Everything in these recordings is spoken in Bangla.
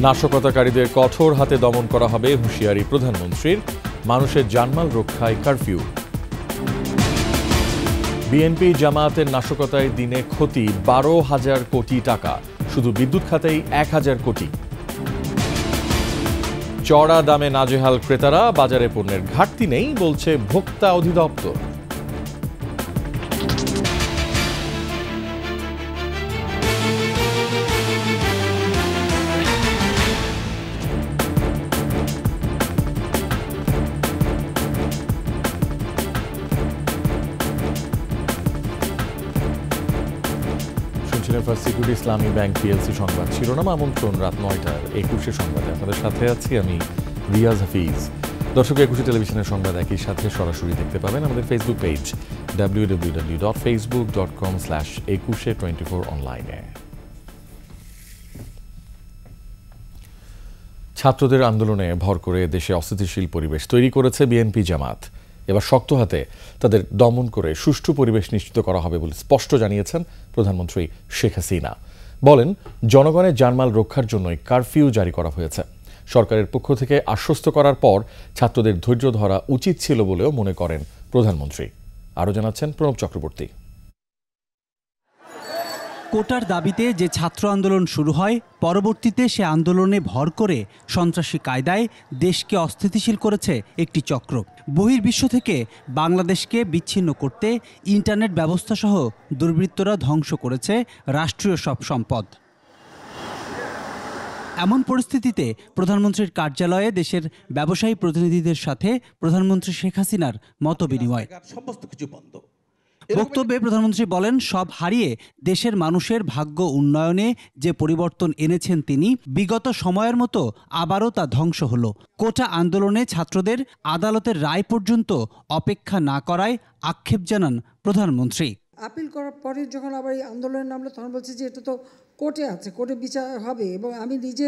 নাশকতাকারীদের কঠোর হাতে দমন করা হবে হুঁশিয়ারি প্রধানমন্ত্রীর। মানুষের জানমাল রক্ষায় কারফিউ। বিএনপি জামায়াতের নাশকতায় দিনে ক্ষতি 12,000 কোটি টাকা, শুধু বিদ্যুৎ খাতেই 1,000 কোটি। চড়া দামে নাজেহাল ক্রেতারা, বাজারে পণ্যের ঘাটতি নেই বলছে ভোক্তা অধিদপ্তর। ফার্স্ট সিকিউরিটি ইসলামী ব্যাংক পিএলসি সংবাদ শিরোনাম আমন্ত্রণ রাত 9টার 21 সংবাদে আপনাদের সাথে আছি আমি রিয়াজ হাফিজ। দর্শক 21 টেলিভিশনের সংবাদ একই সাথে সরাসরি দেখতে পাবেন আমাদের ফেসবুক পেজ www.facebook.com/2124 অনলাইনে। ছাত্রদের আন্দোলনে ভর করে দেশে অস্থিতিশীল পরিবেশ তৈরি করেছে বিএনপি জামাত। এবার শক্ত হাতে তাদের দমন করে সুষ্ঠু পরিবেশ নিশ্চিত করা হবে বলে স্পষ্ট জানিয়েছেন প্রধানমন্ত্রী শেখ হাসিনা। বলেন, জনগণের জানমাল রক্ষার জন্যই কারফিউ জারি করা হয়েছে। সরকারের পক্ষ থেকে আশ্বস্ত করার পর ছাত্রদের ধৈর্য ধরা উচিত ছিল বলেও মনে করেন প্রধানমন্ত্রী। আরও জানাচ্ছেন প্রণব চক্রবর্তী। কোটার দাবিতে যে ছাত্র আন্দোলন শুরু হয়, পরবর্তীতে সে আন্দোলনে ভর করে সন্ত্রাসী কায়দায় দেশকে অস্থিতিশীল করেছে একটি চক্র। বহির্বিশ্ব থেকে বাংলাদেশকে বিচ্ছিন্ন করতে ইন্টারনেট ব্যবস্থাসহ দুর্বৃত্তরা ধ্বংস করেছে রাষ্ট্রীয় সব সম্পদ। এমন পরিস্থিতিতে প্রধানমন্ত্রীর কার্যালয়ে দেশের ব্যবসায়ী প্রতিনিধিদের সাথে প্রধানমন্ত্রী শেখ হাসিনার মতবিনিময়। সমস্ত কিছু বন্ধ। বক্তব্যে প্রধানমন্ত্রী বলেন, সব হারিয়ে দেশের মানুষের ভাগ্য উন্নয়নে যে পরিবর্তন এনেছেন তিনি, বিগত সময়ের মতো আবারও তা ধ্বংস হলো। কোটা আন্দোলনে ছাত্রদের আদালতের রায় পর্যন্ত অপেক্ষা না করায় আক্ষেপ জানান প্রধানমন্ত্রী। আপিল করার পরে যখন আবার এই আন্দোলনে নামলো তখন বলছি যে এটা তো কোর্টে আছে, কোর্টে বিচার হবে। এবং আমি নিজে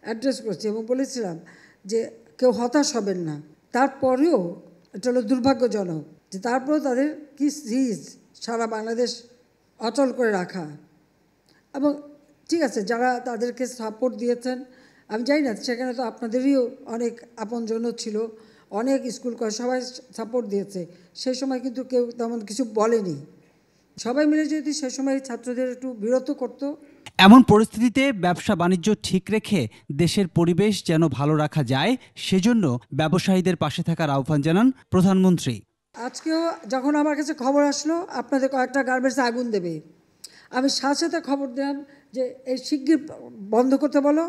অ্যাড্রেস করছি এবং বলেছিলাম যে কেউ হতাশ হবেন না। তারপরেও এটা হলো দুর্ভাগ্যজনক যে তারপরেও তাদের কি সিজ সারা বাংলাদেশ অচল করে রাখা। এবং ঠিক আছে, যারা তাদেরকে সাপোর্ট দিয়েছেন, আমি জানি না সেখানে তো আপনাদেরও অনেক আপনজন ছিল, অনেক স্কুল করে সবাই সাপোর্ট দিয়েছে। সেই সময় কিন্তু কেউ তেমন কিছু বলেনি। সবাই মিলে যদি সে সময় ছাত্রদের একটু বিরত করতো। এমন পরিস্থিতিতে ব্যবসা বাণিজ্য ঠিক রেখে দেশের পরিবেশ যেন ভালো রাখা যায়, সেজন্য ব্যবসায়ীদের পাশে থাকার আহ্বান জানান প্রধানমন্ত্রী। আজকেও যখন আমার কাছে খবর আসলো আপনাদের কয়েকটা গার্মেন্টসে আগুন দেবে, আমি সাথে সাথে খবর দিলাম যে এই শিগগির বন্ধ করতে বলো।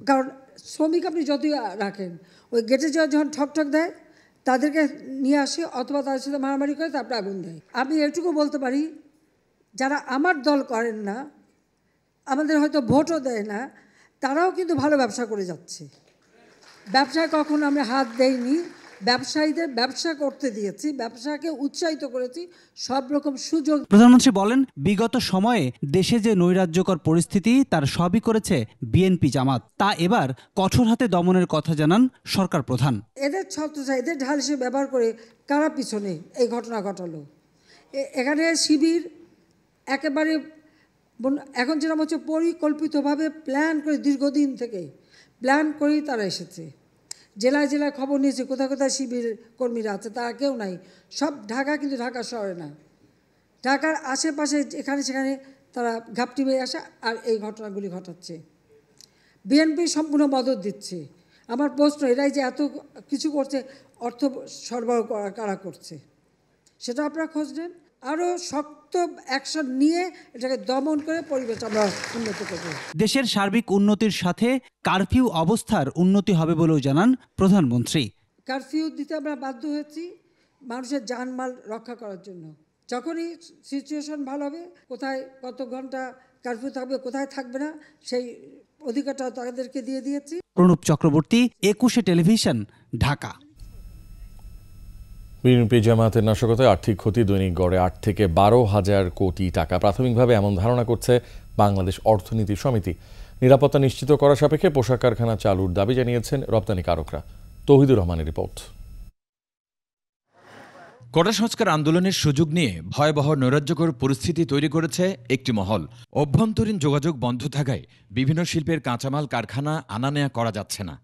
কারণ শ্রমিক আপনি যতই রাখেন, ওই গেটে যাওয়া যখন ঠকঠক দেয় তাদেরকে নিয়ে আসে অথবা তাদের সাথে মারামারি করে তারপরে আগুন দেয়। আমি এটুকু বলতে পারি, যারা আমার দল করেন না, আমাদের হয়তো ভোটও দেয় না, তারাও কিন্তু ভালো ব্যবসা করে যাচ্ছে। ব্যবসায় কখনো আমরা হাত দেইনি, ব্যবসায়ীদের ব্যবসা করতে দিয়েছি, ব্যবসাকে উৎসাহিত করেছি, সব রকম সুযোগ। প্রধানমন্ত্রী বলেন, বিগত সময়ে দেশে যে নৈরাজ্যকর পরিস্থিতি তার সবই করেছে বিএনপি জামাত, তা এবার কঠোর হাতে দমনের কথা জানান সরকার প্রধান। এদের ছত্রছায়া, এদের ঢাল হিসেবে ব্যবহার করে কারা পিছনে এই ঘটনা ঘটালো। এখানে শিবির একেবারে এখন যেরকম হচ্ছে পরিকল্পিতভাবে প্ল্যান করে, দীর্ঘদিন থেকে প্ল্যান করেই তারা এসেছে। জেলায় জেলায় খবর নিয়েছে কোথায় কোথায় শিবির কর্মীরা আছে, তারা কেউ নাই। সব ঢাকা, কিন্তু ঢাকা শহরে না, ঢাকার আশেপাশে এখানে সেখানে তারা ঘাপটি মেয়ে আসে আর এই ঘটনাগুলি ঘটাচ্ছে। বিএনপি সম্পূর্ণ মদত দিচ্ছে। আমার প্রশ্ন, এরাই যে এত কিছু করছে, অর্থ সরবরাহ কারা করছে সেটা আপনারা খোঁজ নেন। আরও শক্ত অ্যাকশন নিয়ে এটাকে দমন করে পরিবেশ আমরা উন্নত করব। দেশের সার্বিক উন্নতির সাথে কারফিউ অবস্থার উন্নতি হবে বলেও জানান প্রধানমন্ত্রী। কারফিউ দিতে আমরা বাধ্য হয়েছি মানুষের জানমাল রক্ষা করার জন্য। যখনই সিচুয়েশন ভালো হবে, কোথায় কত ঘন্টা কারফিউ থাকবে, কোথায় থাকবে না, সেই অধিকারটা তাদেরকে দিয়ে দিয়েছি। প্রণব চক্রবর্তী, 21 টেলিভিশন, ঢাকা। বিএনপি জামায়াতের নাশকতায় আর্থিক ক্ষতি দৈনিক গড়ে 8 থেকে 12,000 কোটি টাকা। প্রাথমিকভাবে এমন ধারণা করছে বাংলাদেশ অর্থনীতি সমিতি। নিরাপত্তা নিশ্চিত করা সাপেক্ষে পোশাক কারখানা চালুর দাবি জানিয়েছেন রপ্তানিকারকরা। তৌহিদুর রহমানের রিপোর্ট। কোটা সংস্কার আন্দোলনের সুযোগ নিয়ে ভয়াবহ নৈরাজ্যকর পরিস্থিতি তৈরি করেছে একটি মহল। অভ্যন্তরীণ যোগাযোগ বন্ধ থাকায় বিভিন্ন শিল্পের কাঁচামাল কারখানা আনা নেয়া করা যাচ্ছে না।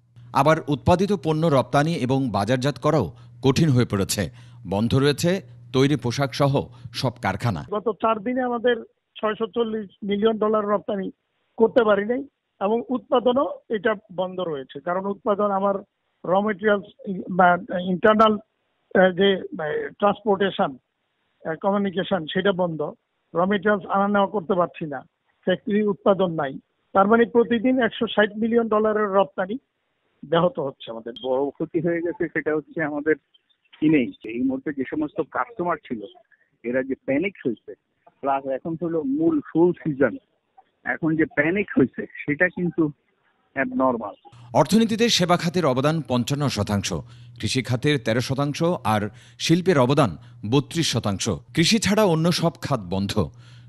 আবার উৎপাদিত পণ্য রপ্তানি এবং বাজারজাত করাও কঠিন হয়ে পড়েছে। বন্ধ রয়েছে তৈরি পোশাক সহ সব কারখানা। গত 4 দিনে আমাদের $640 মিলিয়ন রপ্তানি করতে পারি নাই এবং উৎপাদনও এটা বন্ধ রয়েছে। কারণ উৎপাদন আমার র মেটেরিয়ালস বা ইন্টারনাল যে ট্রান্সপোর্টেশন কমিউনিকেশন সেটা বন্ধ। র মেটেরিয়ালস আনা নেওয়া করতে পারছি না, ফ্যাক্টরি উৎপাদন নাই। তার মানে প্রতিদিন $160 মিলিয়ন রপ্তানি ব্যাহত হচ্ছে। আমাদের বড় ক্ষতি হয়ে গেছে সেটা হচ্ছে আমাদের কিনেই এই মুহূর্তে যে সমস্ত কাস্টমার ছিল এরা যে প্যানিক হয়েছে, প্লাস এখন হলো মূল ফুল সিজন, এখন যে প্যানিক হয়েছে সেটা কিন্তু অ্যাবনর্মাল। অর্থনীতিতে সেবা খাতের অবদান 55%, কৃষি খাতের 13% আর শিল্পের অবদান 32%। কৃষি ছাড়া অন্য সব খাত বন্ধ।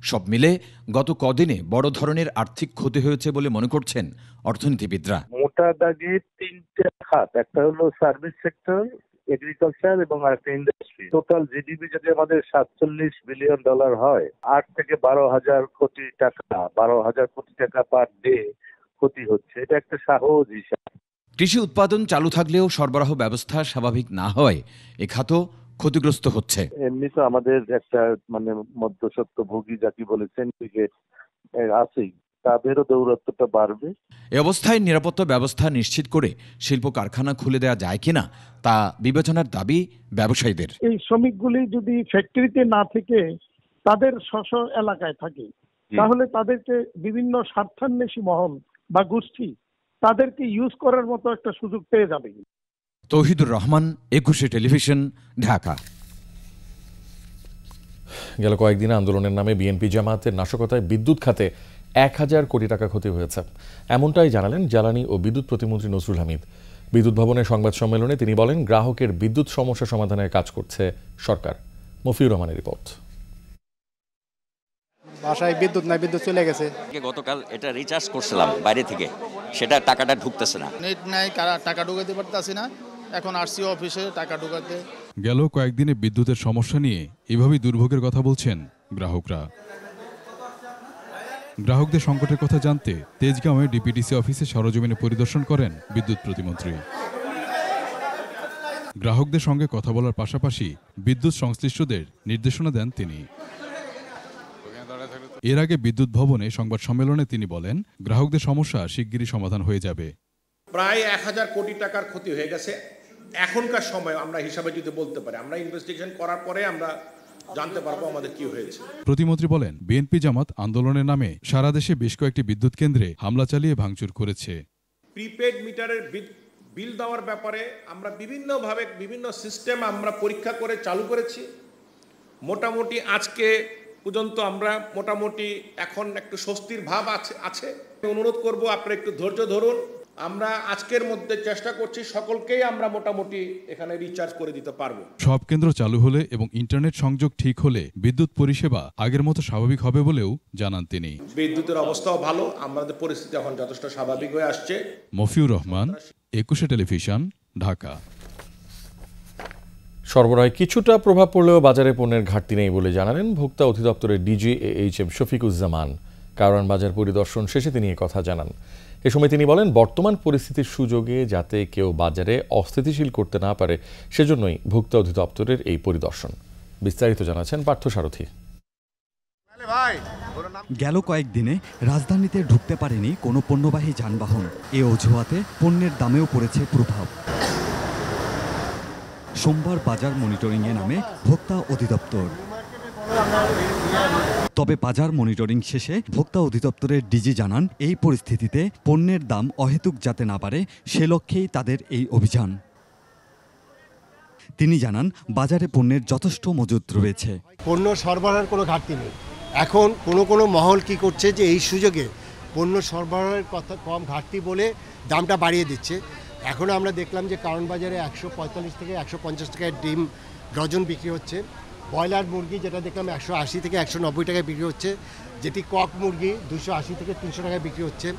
সব মিলে গত কদিনে বড় ধরনের আর্থিক ক্ষতি হয়েছে বলে মনে করছেন অর্থনীতিবিদরা। মোটা দাগে 3টে খাত, একটা হলো সার্ভিস সেক্টর, এগ্রিকালচার এবং আরেকটা ইন্ডাস্ট্রি। টোটাল জিডিপি যদি আমাদের $47 বিলিয়ন হয়, 8 থেকে 12,000 কোটি টাকা, 12,000 কোটি টাকা পার ডে ক্ষতি হচ্ছে। এটা একটা সহজ হিসাব। কৃষি উৎপাদন চালু থাকলেও সরবরাহ ব্যবস্থা স্বাভাবিক না হওয়ায় এ খাতও ক্ষতিগ্রস্ত হচ্ছে। এমনি তো আমাদের একটা মধ্যস্বত্বভোগী জাতি বলে সিন্ডিকেট আছেই, তাদেরও দৌরাত্ম্যটা বাড়বে। এ অবস্থায় নিরাপত্তা ব্যবস্থা নিশ্চিত করে শিল্প কারখানা খুলে দেওয়া যায় কিনা তা বিবেচনার দাবি ব্যবসায়ীদের। এই শ্রমিকগুলি যদি ফ্যাক্টরিতে না থেকে তাদের স্ব এলাকায় থাকে, তাহলে তাদেরকে বিভিন্ন স্বার্থান্বেষী মহল বা গোষ্ঠী তাদেরকে ইউজ করার মতো একটা সুযোগ পেয়ে যাবে। তৌহিদুর রহমান, 21 টেলিভিশন, ঢাকা। গেল কয়েকদিনে আন্দোলনের নামে বিএনপি জামায়াতের নাশকতায় বিদ্যুৎ খাতে 1,000 কোটি টাকা ক্ষতি হয়েছে, এমনটাই জানালেন জ্বালানি ও বিদ্যুৎ প্রতিমন্ত্রী নসরুল হামিদ। বিদ্যুৎ ভবনের সংবাদ সম্মেলনে তিনি বলেন, গ্রাহকের বিদ্যুৎ সমস্যা সমাধানের কাজ করছে সরকার। মফিউর রহমানের রিপোর্ট। বাসায় বিদ্যুৎ নাই, বিদ্যুৎ চলে গেছে। গতকাল এটা রিচার্জ করছিলাম বাইরে থেকে, সেটা টাকাটা ঢুকতেছে না। নেট নাই, টাকা ঢুকাতে পারতেছি না। এখন আসছি অফিসে টাকা ঢুকাতে। গেল কয়েকদিনে বিদ্যুতের সমস্যা নিয়ে এভাবেই দুর্ভোগের কথা বলছেন গ্রাহকরা। গ্রাহকদের সংকটের কথা জানতে তেজগাঁওয়ে ডিপিডিসি অফিসে সরজমিনে পরিদর্শন করেন বিদ্যুৎ প্রতিমন্ত্রী। গ্রাহকদের সঙ্গে কথা বলার পাশাপাশি বিদ্যুৎ সংশ্লিষ্টদের নির্দেশনা দেন তিনি। এর আগে বিদ্যুৎ ভবনে সংবাদ সম্মেলনে তিনি বলেন, গ্রাহকদের সমস্যা শিগগিরই সমাধান হয়ে যাবে। প্রায় 1,000 কোটি টাকার ক্ষতি হয়ে গেছে এখনকার সময় আমরা হিসাবে যদি বলতে পারি। আমরা ইনভেস্টিগেশন করার পরে আমরা জানতে পারবো আমাদের কি হয়েছে। প্রতিমন্ত্রী বলেন, বিএনপি জামাত আন্দোলনের নামে সারা দেশে বেশ কয়েকটি বিদ্যুৎ কেন্দ্রে হামলা চালিয়ে ভাঙচুর করেছে। প্রিপেড মিটারের বিল দেওয়ার ব্যাপারে আমরা বিভিন্নভাবে বিভিন্ন সিস্টেম আমরা পরীক্ষা করে চালু করেছি। মোটামুটি আজকে পর্যন্ত আমরা মোটামুটি এখন একটু স্বস্তির ভাব আছে। অনুরোধ করব আপনারা একটু ধৈর্য ধরুন। আমরা আজকের মধ্যে চেষ্টা করছি সকলকেই আমরা মোটামুটি এখানে রিচার্জ করে দিতে পারবো। সব কেন্দ্র চালু হলে এবং ইন্টারনেট সংযোগ ঠিক হলে বিদ্যুৎ পরিষেবা আগের মতো স্বাভাবিক হবে বলেও জানান তিনি। বিদ্যুতের অবস্থাও ভালো, আমাদের পরিস্থিতি এখন যথেষ্ট স্বাভাবিক হয়ে আসছে। মফিউর রহমান, 21 টেলিভিশন, ঢাকা। সরবরাহে কিছুটা প্রভাব পড়লেও বাজারে পণ্যের ঘাটতি নেই বলে জানালেন ভোক্তা অধিদপ্তরের ডিজি এইচএম শফিকুজ্জামান। কারওয়ান বাজার পরিদর্শন শেষে তিনি কথা জানান। এ সময় তিনি বলেন, বর্তমান পরিস্থিতির সুযোগে যাতে কেউ বাজারে অস্থিতিশীল করতে না পারে সেজন্যই ভোক্তা অধিদপ্তরের এই পরিদর্শন। বিস্তারিত জানাচ্ছেন পার্থসারথী। গেল কয়েকদিনে রাজধানীতে ঢুকতে পারেনি কোনো পণ্যবাহী যানবাহন। এ অজুহাতে পণ্যের দামেও পড়েছে প্রভাব। সোমবার বাজার মনিটরিংয়ে নামে ভোক্তা অধিদপ্তর। তবে বাজার মনিটরিং শেষে ভোক্তা অধিদপ্তরের ডিজি জানান, এই পরিস্থিতিতে পণ্যের দাম অহেতুক যাতে না পারে সে লক্ষ্যেই তাদের এই অভিযান। তিনি জানান, বাজারে পণ্যের যথেষ্ট মজুত রয়েছে। পণ্য সরবরাহের কোনো ঘাটতি নেই। এখন কোনো মহল কি করছে যে এই সুযোগে পণ্য সরবরাহের কথা কম ঘাটতি বলে দামটা বাড়িয়ে দিচ্ছে। এখন আমরা দেখলাম যে কারওয়ান বাজারে 145 থেকে 150 টাকায় ডিম ডজন বিক্রি হচ্ছে। ব্রয়লার মুরগি যেটা দেখলাম 180 থেকে 190 টাকায় বিক্রি হচ্ছে, যেটি কক মুরগি 280 থেকে 300 টাকায় বিক্রি হচ্ছে।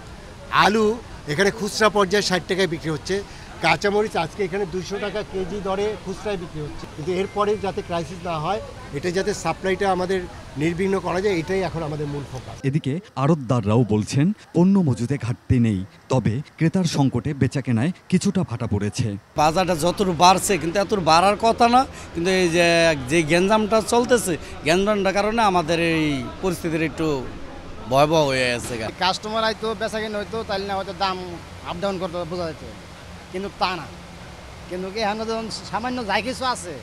আলু এখানে খুচরা পর্যায়ে 60 টাকায় বিক্রি হচ্ছে। কাঁচামরিচ আজকে এখানে 200 টাকা কেজি দরে খুচরায় বিক্রি হচ্ছে, কিন্তু এরপরে যাতে ক্রাইসিস না হয়, এটা যাতে সাপ্লাইটা আমাদের নির্বিঘ্ন করা যায়, এটাই এখন আমাদের মূল ফোকাস। এদিকে আড়তদাররাও বলছেন পণ্য মজুদে ঘাটতি নেই, তবে ক্রেতার সংকটে বেচাকেনায় কিছুটা ভাটা পড়েছে। বাজারটা যতটুকু বাড়ছে কিন্তু এত বাড়ার কথা না, কিন্তু এই যে গ্যাঞ্জামটা চলতেছে, গ্যাঞ্জামটার কারণে আমাদের এই পরিস্থিতির একটু ভয়াবহ হয়ে গেছে। কাস্টমার হয়তো বেচাকেনা হয়তো তাহলে না হয়তো দাম আপ ডাউন করতে বোঝা যেত, কিন্তু তা না। কিন্তু এখানে যখন সামান্য যাই কিছু আছে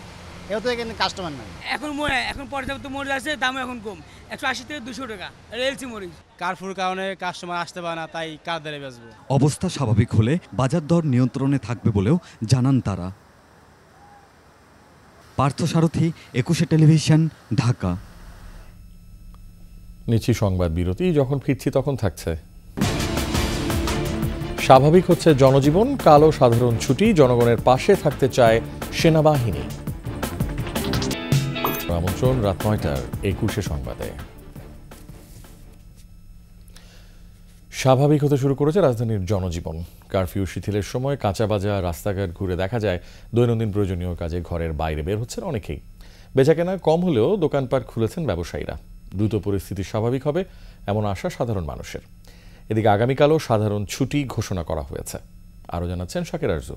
এও তো এখানে কাস্টমার নাই। এখন পর্যাপ্ত মরিচ আছে, দাম এখন কম, 180 থেকে 200 টাকা এলসি মরিচ। কারফুর কারণে কাস্টমার আসতে পারে না, তাই কার দরে বেচবো। অবস্থা স্বাভাবিক হলে বাজার দর নিয়ন্ত্রণে থাকবে বলেও জানান তারা। পার্থ সারথী, 21 টেলিভিশন, ঢাকা। নিচ্ছি সংবাদ বিরতি, যখন ফিরছি তখন থাকছে। স্বাভাবিক হচ্ছে জনজীবন, কালো সাধারণ ছুটি, জনগণের পাশে থাকতে চায় সেনাবাহিনী। আমন্ত্রণ রাত 9টার 21 সংবাদে। স্বাভাবিক হতে শুরু করেছে রাজধানীর জনজীবন। কারফিউ শিথিলের সময় কাঁচা বাজার, রাস্তাঘাট ঘুরে দেখা যায় দৈনন্দিন প্রয়োজনীয় কাজে ঘরের বাইরে বের হচ্ছেন অনেকেই। বেচাকেনা কম হলেও দোকানপাট খুলেছেন ব্যবসায়ীরা। দ্রুত পরিস্থিতি স্বাভাবিক হবে এমন আশা সাধারণ মানুষের। এদিকে আগামীকালও সাধারণ ছুটি ঘোষণা করা হয়েছে। আরও জানাচ্ছেন শাকির আরজু।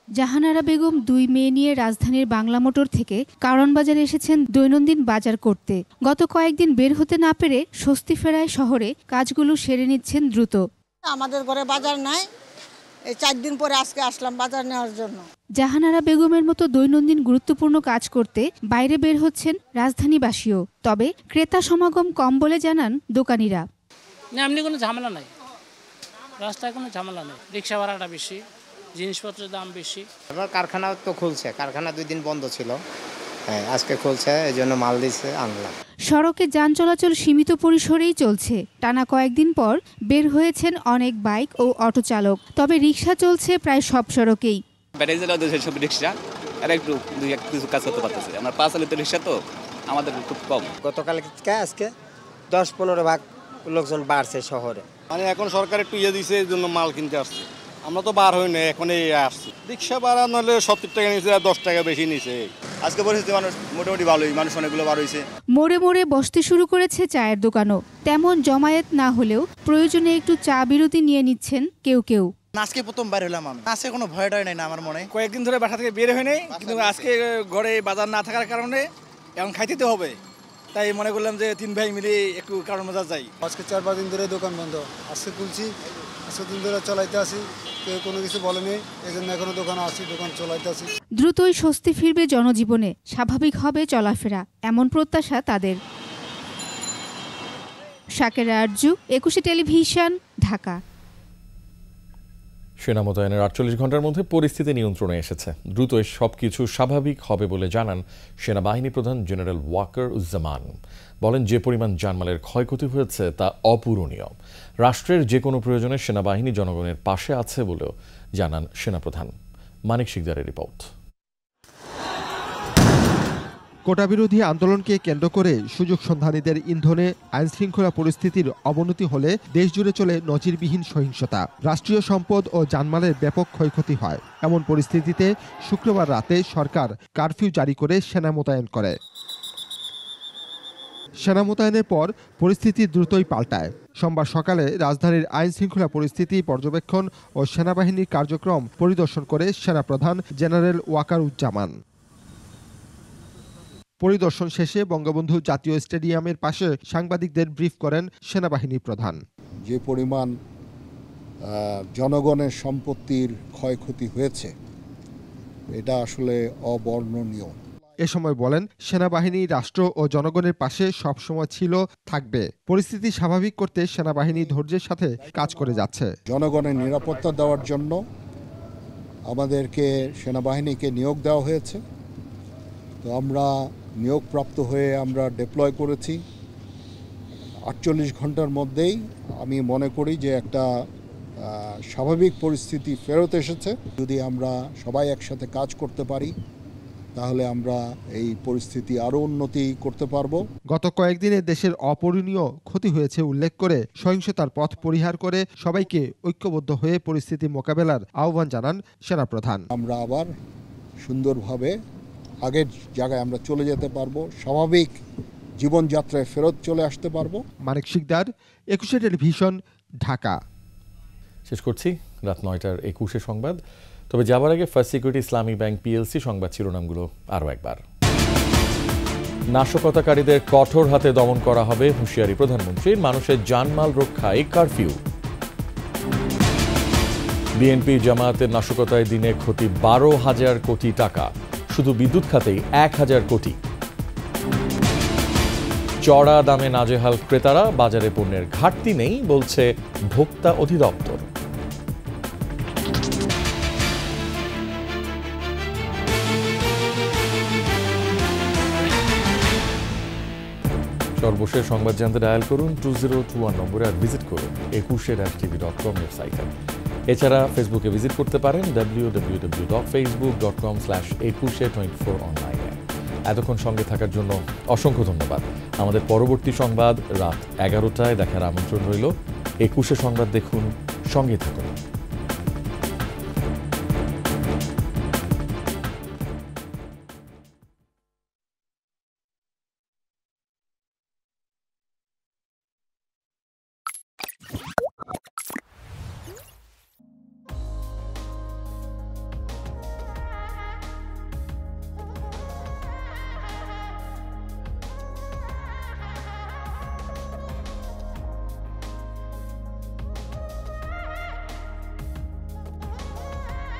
জাহানারা বেগম 2 মেয়ে নিয়ে রাজধানীর বাংলা মোটর থেকে কারণ বাজারে এসেছেন দৈনন্দিন বাজার করতে। গত কয়েকদিন বের হতে না পেরে স্বস্তি ফেরায় শহরে কাজগুলো সেরে নিচ্ছেন দ্রুত। আমাদের ঘরে বাজার নাই, এই 4 দিন পরে আজকে আসলাম বাজার নেওয়ার জন্য। জাহানারা বেগমের মতো দৈনন্দিন গুরুত্বপূর্ণ কাজ করতে বাইরে বের হচ্ছেন রাজধানীবাসীও। তবে ক্রেতা সমাগম কম বলে জানান দোকানিরা। না, এমনি কোনো ঝামেলা নাই, রাস্তায় কোনো ঝামেলা নেই। রিক্সা ভাড়াটা বেশি, জিনিসপত্রের দাম বেশি। আমার কারখানা তো খুলছে, কারখানা 2 দিন বন্ধ ছিল, হ্যাঁ আজকে খুলছে, এই জন্য মাল দিচ্ছে আনলাম। সড়কে যান চলাচল সীমিত পরিসরেই চলছে। টানা কয়েকদিন পর বের হয়েছেন অনেক বাইক ও অটো চালক। তবে রিক্সা চলছে প্রায় সব সড়কেই। ব্যাটারি চালাও সব রিক্সা আর একটু কিছু কাজ করতে পারতেছে। আমার 5 চালিত রিক্সা তো আমাদের খুব কম। গতকাল আজকে 10-15 ভাগ লোকজন বাড়ছে শহরে। মানে এখন সরকার একটু দিয়েছে, এই জন্য মাল কিনতে আসছে। আমরা তো বার হই না, এখন এই আসছি। রিক্সা ভাড়া নইলে 70 টাকা নিচে, 10 টাকা বেশি নিচে। আজকে পরিস্থিতি মানুষ মোটামুটি ভালোই, মানুষ অনেকগুলো বার হয়েছে। মোড়ে মোড়ে বসতে শুরু করেছে চায়ের দোকানও। তেমন জমায়েত না হলেও প্রয়োজনে একটু চা বিরতি নিয়ে নিচ্ছেন কেউ কেউ। আজকে প্রথম বাইরে হলাম আমি, আজকে কোনো ভয়টাই নাই না আমার মনে। কয়েকদিন ধরে বাসা থেকে বের হয় নাই, কিন্তু আজকে ঘরে বাজার না থাকার কারণে এখন খাইতে তো হবে, তাই মনে করলাম যে 3 ভাই মিলে একটু কারণ মজা যাই। আজকে 4-5 দিন ধরে দোকান বন্ধ, আজকে খুলছি, আজকে দিন ধরে চলাইতে আসি, কেউ কোনো কিছু বলেনি, এই জন্য এখনো দোকানে আসি, দোকান চলাইতে আসি। দ্রুতই স্বস্তি ফিরবে জনজীবনে, স্বাভাবিক হবে চলাফেরা, এমন প্রত্যাশা তাদের। শাকির আরজু, 21 টেলিভিশন, ঢাকা। সেনা মোতায়েনের 48 ঘন্টার মধ্যে পরিস্থিতি নিয়ন্ত্রণে এসেছে। দ্রুতই সবকিছু স্বাভাবিক হবে বলে জানান সেনাবাহিনী প্রধান জেনারেল ওয়াকার উজ্জামান। বলেন, যে পরিমাণ জানমালের ক্ষয়ক্ষতি হয়েছে তা অপূরণীয়। রাষ্ট্রের যে কোনো প্রয়োজনে সেনাবাহিনী জনগণের পাশে আছে বলেও জানান সেনাপ্রধান। মানিক শিকদারের রিপোর্ট। কোটাবিরোধী আন্দোলনকে কেন্দ্র করে সুযোগ সন্ধানীদের ইন্ধনে আইনশৃঙ্খলা পরিস্থিতির অবনতি হলে দেশজুড়ে চলে নজিরবিহীন সহিংসতা। রাষ্ট্রীয় সম্পদ ও জানমালের ব্যাপক ক্ষয়ক্ষতি হয়। এমন পরিস্থিতিতে শুক্রবার রাতে সরকার কারফিউ জারি করে সেনা মোতায়েন করে। সেনা মোতায়েনের পর পরিস্থিতি দ্রুতই পাল্টায়। সোমবার সকালে রাজধানীর আইনশৃঙ্খলা পরিস্থিতি পর্যবেক্ষণ ও সেনাবাহিনীর কার্যক্রম পরিদর্শন করে সেনাপ্রধান জেনারেল ওয়াকার উজ্জামান। পরিদর্শন শেষে বঙ্গবন্ধু জাতীয় স্টেডিয়ামের পাশে সাংবাদিকদের ব্রিফ করেন সেনাবাহিনী প্রধান। যে পরিমাণ জনগণের সম্পত্তির ক্ষয়ক্ষতি হয়েছে, এটা আসলে অবর্ণনীয়। এ সময় বলেন, সেনাবাহিনী রাষ্ট্র ও জনগণের পাশে সবসময় ছিল, থাকবে। পরিস্থিতি স্বাভাবিক করতে সেনাবাহিনী ধৈর্যের সাথে কাজ করে যাচ্ছে। জনগণের নিরাপত্তা দেওয়ার জন্য আমাদেরকে সেনাবাহিনীকে নিয়োগ দেওয়া হয়েছে। তো আমরা নিয়োগপ্রাপ্ত হয়ে আমরা ডিপ্লয় করেছি। 48 ঘন্টার মধ্যেই আমি মনে করি যে একটা স্বাভাবিক পরিস্থিতি ফেরত এসেছে। যদি আমরা সবাই একসাথে কাজ করতে পারি, তাহলে আমরা এই পরিস্থিতি আরও উন্নতি করতে পারবো। গত কয়েকদিনে দেশের অপূরণীয় ক্ষতি হয়েছে উল্লেখ করে সহিংসতার পথ পরিহার করে সবাইকে ঐক্যবদ্ধ হয়ে পরিস্থিতি মোকাবেলার আহ্বান জানান সেনাপ্রধান। আমরা আবার সুন্দরভাবে আগের জায়গায় আমরা চলে যেতে পারবো, স্বাভাবিক জীবনযাত্রায় ফেরত চলে আসতে পারবো। মানিক শিকদার, 21 টেলিভিশন, ঢাকা। শেষ করছি রাত 9টার 21 সংবাদ। তবে যাবার আগে ফার্স্ট সিকিউরিটি ইসলামী ব্যাংক পিএলসি সংবাদ শিরোনামগুলো আরও একবার। নাশকতাকারীদের কঠোর হাতে দমন করা হবে, হুঁশিয়ারি প্রধানমন্ত্রীর। মানুষের জানমাল রক্ষায় কারফিউ। বিএনপি জামায়াতের নাশকতায় দিনে ক্ষতি 12,000 কোটি টাকা, শুধু বিদ্যুৎ খাতেই 1,000 কোটি। চড়া দামে নাজেহাল ক্রেতারা, বাজারে পণ্যের ঘাটতি নেই বলছে ভোক্তা অধিদপ্তর। সর্বশেষ সংবাদ জানতে ডায়াল করুন 2021 নম্বরে আর ভিজিট করুন 21-tv.com ওয়েবসাইটে। এছাড়া ফেসবুকে ভিজিট করতে পারেন www.facebook.com/2124 অনলাইনে। এতক্ষণ সঙ্গে থাকার জন্য অসংখ্য ধন্যবাদ। আমাদের পরবর্তী সংবাদ রাত 11টায় দেখার আমন্ত্রণ রইল। 21 সংবাদ দেখুন, সঙ্গে থাকুন।